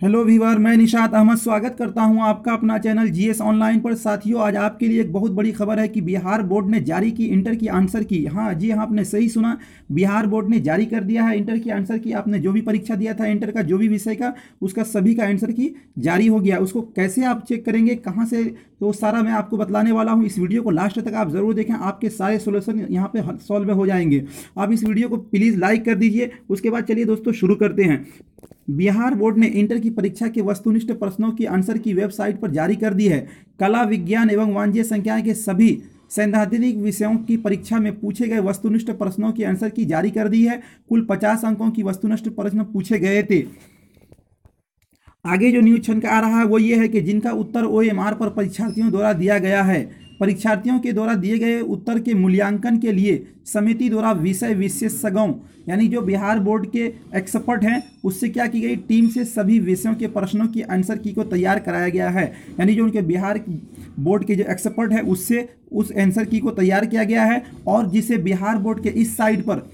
Hello Weaver, मैं निशात अहमद स्वागत करता हूं आपका अपना चैनल जीएस ऑनलाइन पर। साथियों, आज आपके लिए एक बहुत बड़ी खबर है कि बिहार बोर्ड ने जारी की इंटर की आंसर की। हाँ जी हाँ, आपने सही सुना, बिहार बोर्ड ने जारी कर दिया है इंटर की आंसर की। आपने जो भी परीक्षा दिया था इंटर का, जो भी विषय का, उसका सभी का आंसर की जारी हो गया। उसको कैसे आप चेक करेंगे, कहाँ से, तो सारा मैं आपको बतलाने वाला हूँ। इस वीडियो को लास्ट तक आप जरूर देखें, आपके सारे सोल्यूशन यहाँ पे सॉल्व हो जाएंगे। आप इस वीडियो को प्लीज़ लाइक कर दीजिए। उसके बाद चलिए दोस्तों शुरू करते हैं। बिहार बोर्ड ने इंटर की परीक्षा के वस्तुनिष्ठ प्रश्नों की आंसर की वेबसाइट पर जारी कर दी है। कला, विज्ञान एवं वाणिज्य संकाय के सभी सैद्धांतिक विषयों की परीक्षा में पूछे गए वस्तुनिष्ठ प्रश्नों की आंसर की जारी कर दी है। कुल 50 अंकों की वस्तुनिष्ठ प्रश्न पूछे गए थे। आगे जो न्यूज छन आ रहा है वो ये है कि जिनका उत्तर ओएमआर पर परीक्षार्थियों द्वारा दिया गया है। परीक्षार्थियों के द्वारा दिए गए उत्तर के मूल्यांकन के लिए समिति द्वारा विषय विशेषज्ञों, यानी जो बिहार बोर्ड के एक्सपर्ट हैं, उससे क्या की गई, टीम से सभी विषयों के प्रश्नों की आंसर की को तैयार कराया गया है। यानी जो उनके बिहार बोर्ड के जो एक्सपर्ट है, उससे उस आंसर की को तैयार किया गया है और जिसे बिहार बोर्ड के इस साइट पर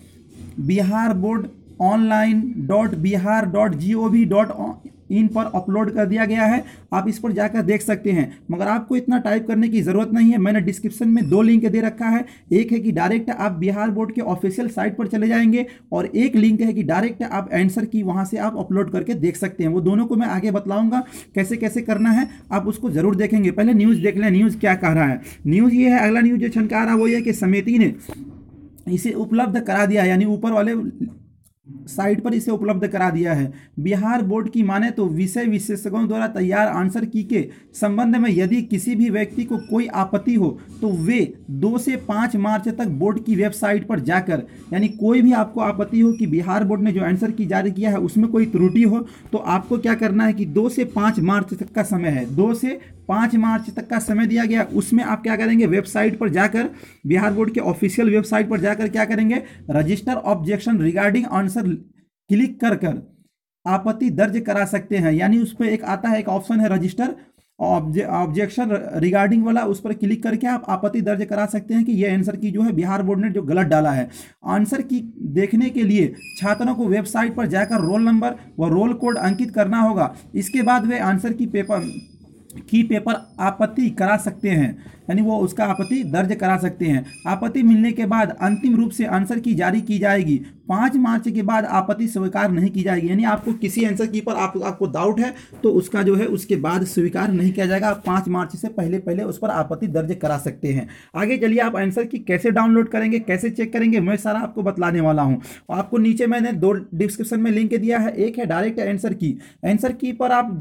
बिहार बोर्ड online.bihar.gov.in पर अपलोड कर दिया गया है। आप इस पर जाकर देख सकते हैं, मगर आपको इतना टाइप करने की ज़रूरत नहीं है। मैंने डिस्क्रिप्शन में 2 लिंक दे रखा है। एक है कि डायरेक्ट आप बिहार बोर्ड के ऑफिशियल साइट पर चले जाएंगे और एक लिंक है कि डायरेक्ट आप आंसर की वहां से आप अपलोड करके देख सकते हैं। वो दोनों को मैं आगे बतलाऊंगा कैसे कैसे करना है, आप उसको जरूर देखेंगे। पहले न्यूज़ देख लें, न्यूज़ क्या कह रहा है। न्यूज़ ये है, अगला न्यूज़ जो छनका रहा है वो ये है कि समिति ने इसे उपलब्ध करा दिया, यानी ऊपर वाले साइट पर इसे उपलब्ध करा दिया है। बिहार बोर्ड की माने तो विषय विशेषज्ञों द्वारा तैयार आंसर की के संबंध में यदि किसी भी व्यक्ति को कोई आपत्ति हो तो वे 2 से 5 मार्च तक बोर्ड की वेबसाइट पर जाकर, यानी कोई भी आपको आपत्ति हो कि बिहार बोर्ड ने जो आंसर की जारी किया है उसमें कोई त्रुटि हो, तो आपको क्या करना है कि 2 से 5 मार्च तक का समय है, 2 से 5 मार्च तक का समय दिया गया। उसमें आप क्या करेंगे, वेबसाइट पर जाकर, बिहार बोर्ड के ऑफिशियल वेबसाइट पर जाकर क्या करेंगे, register objection regarding answer click कर कर आपत्ति दर्ज करा सकते हैं। यानी उस पर एक आता है, एक ऑप्शन है रजिस्टर ऑब्जेक्शन रिगार्डिंग वाला, उस पर क्लिक करके आप आपत्ति दर्ज करा सकते हैं कि ये आंसर की जो है बिहार बोर्ड ने जो गलत डाला है। आंसर की देखने के लिए छात्रों को वेबसाइट पर जाकर रोल नंबर व रोल कोड अंकित करना होगा। इसके बाद वे आंसर की पेपर आपत्ति करा सकते हैं, यानी वो उसका आपत्ति दर्ज करा सकते हैं। आपत्ति मिलने के बाद अंतिम रूप से आंसर की जारी की जाएगी। 5 मार्च के बाद आपत्ति स्वीकार नहीं की जाएगी। यानी आपको किसी आंसर की पर आपको डाउट है तो उसका जो है उसके बाद स्वीकार नहीं किया जाएगा। आप 5 मार्च से पहले पहले उस पर आपत्ति दर्ज करा सकते हैं। आगे चलिए, आप आंसर की कैसे डाउनलोड करेंगे, कैसे चेक करेंगे, मैं सारा आपको बतलाने वाला हूँ। आपको नीचे मैंने 2 डिस्क्रिप्शन में लिंक दिया है। एक है डायरेक्ट आंसर की, आंसर की पर आप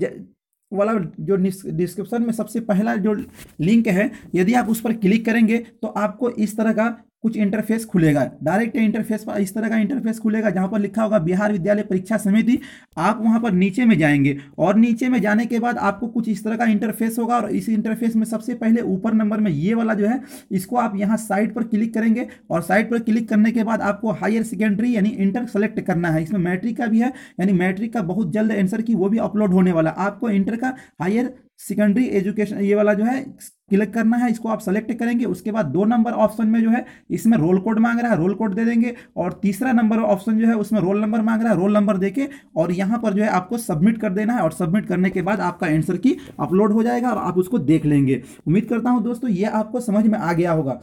वाला जो डिस्क्रिप्शन में सबसे पहला जो लिंक है, यदि आप उस पर क्लिक करेंगे तो आपको इस तरह का कुछ इंटरफेस खुलेगा। डायरेक्ट इंटरफेस पर इस तरह का इंटरफेस खुलेगा जहां पर लिखा होगा बिहार विद्यालय परीक्षा समिति। आप वहां पर नीचे में जाएंगे और नीचे में जाने के बाद आपको कुछ इस तरह का इंटरफेस होगा और इस इंटरफेस में सबसे पहले ऊपर नंबर में ये वाला जो है, इसको आप यहाँ साइड पर क्लिक करेंगे और साइड पर क्लिक करने के बाद आपको हायर सेकेंडरी यानी इंटर सेलेक्ट करना है। इसमें मैट्रिक का भी है, यानी मैट्रिक का बहुत जल्द आंसर की वो भी अपलोड होने वाला। आपको इंटर का हायर सेकेंडरी एजुकेशन ये वाला जो है क्लिक करना है, इसको आप सेलेक्ट करेंगे। उसके बाद 2 नंबर ऑप्शन में जो है इसमें रोल कोड मांग रहा है, रोल कोड दे देंगे। और तीसरा नंबर ऑप्शन जो है उसमें रोल नंबर मांग रहा है, रोल नंबर देके और यहाँ पर जो है आपको सबमिट कर देना है। और सबमिट करने के बाद आपका आंसर की अपलोड हो जाएगा और आप उसको देख लेंगे। उम्मीद करता हूँ दोस्तों ये आपको समझ में आ गया होगा।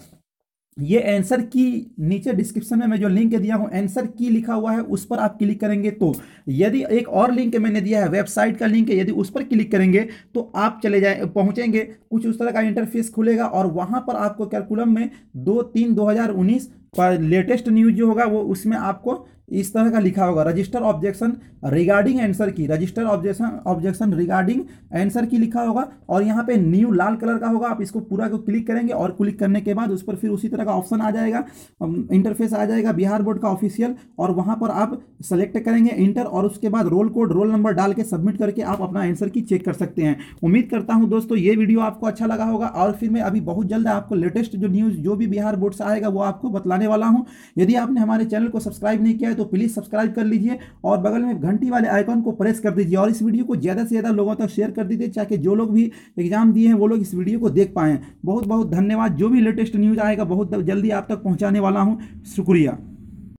ये आंसर की नीचे डिस्क्रिप्शन में मैं जो लिंक दिया हूं, आंसर की लिखा हुआ है, उस पर आप क्लिक करेंगे तो, यदि एक और लिंक मैंने दिया है, वेबसाइट का लिंक है, यदि उस पर क्लिक करेंगे तो आप चले जाए पहुंचेंगे, कुछ उस तरह का इंटरफेस खुलेगा और वहां पर आपको कैलकुलम में 2/3/2019 पर लेटेस्ट न्यूज जो होगा वो उसमें आपको इस तरह का लिखा होगा, रजिस्टर ऑब्जेक्शन रिगार्डिंग आंसर की, रजिस्टर ऑब्जेक्शन रिगार्डिंग आंसर की लिखा होगा और यहाँ पे न्यू लाल कलर का होगा। आप इसको पूरा को क्लिक करेंगे और क्लिक करने के बाद उस पर फिर उसी तरह का ऑप्शन आ जाएगा, इंटरफेस आ जाएगा बिहार बोर्ड का ऑफिशियल, और वहां पर आप सेलेक्ट करेंगे इंटर और उसके बाद रोल कोड रोल नंबर डाल के सबमिट करके आप अपना आंसर की चेक कर सकते हैं। उम्मीद करता हूं दोस्तों ये वीडियो आपको अच्छा लगा होगा और फिर मैं अभी बहुत जल्द आपको लेटेस्ट जो न्यूज़ जो भी बिहार बोर्ड से आएगा वो आपको बतलाने वाला हूं। यदि आपने हमारे चैनल को सब्सक्राइब नहीं किया है तो प्लीज़ सब्सक्राइब कर लीजिए और बगल में घंटी वाले आइकॉन को प्रेस कर दीजिए और इस वीडियो को ज़्यादा से ज़्यादा लोगों तक शेयर कर दीजिए ताकि जो लोग भी एग्जाम दिए हैं वो लोग इस वीडियो को देख पाएँ। बहुत बहुत धन्यवाद। जो भी लेटेस्ट न्यूज़ आएगा बहुत जल्दी आप तक पहुँचाने वाला हूँ। शुक्रिया।